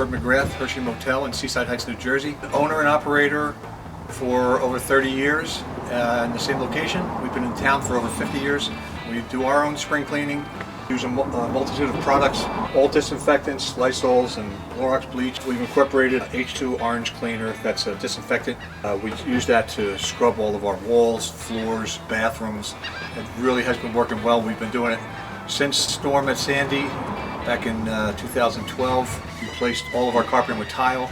Herb McGrath, HERSHEY Motel in Seaside Heights, New Jersey. Owner and operator for over 30 years in the same location. We've been in town for over 50 years. We do our own spring cleaning, use a multitude of products, all disinfectants, Lysols and Clorox bleach. We've incorporated H2 orange cleaner that's a disinfectant. We use that to scrub all of our walls, floors, bathrooms. It really has been working well. We've been doing it since Storm at Sandy back in 2012. We replaced all of our carpeting with tile.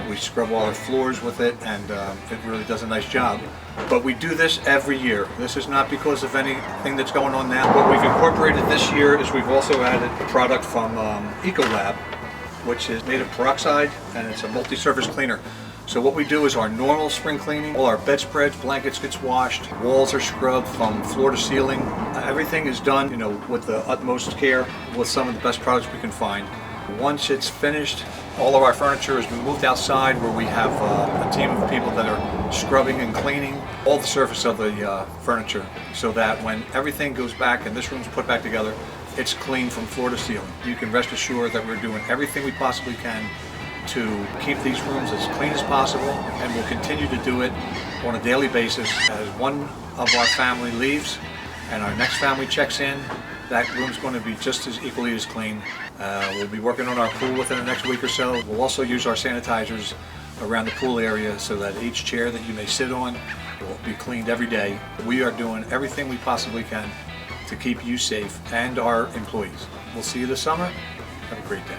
We scrub all our floors with it, and it really does a nice job. But we do this every year. This is not because of anything that's going on now. What we've incorporated this year is we've also added a product from Ecolab, which is made of peroxide, and it's a multi-surface cleaner. So what we do is our normal spring cleaning, all our bedspreads, blankets gets washed, walls are scrubbed from floor to ceiling. Everything is done, with the utmost care, with some of the best products we can find. Once it's finished, all of our furniture has been moved outside where we have a team of people that are scrubbing and cleaning all the surface of the furniture, so that when everything goes back and this room's put back together, it's clean from floor to ceiling. You can rest assured that we're doing everything we possibly can to keep these rooms as clean as possible, and we'll continue to do it on a daily basis. As one of our family leaves and our next family checks in, that room's going to be just as equally as clean. We'll be working on our pool within the next week or so. We'll also use our sanitizers around the pool area so that each chair that you may sit on will be cleaned every day. We are doing everything we possibly can to keep you safe and our employees. We'll see you this summer. Have a great day.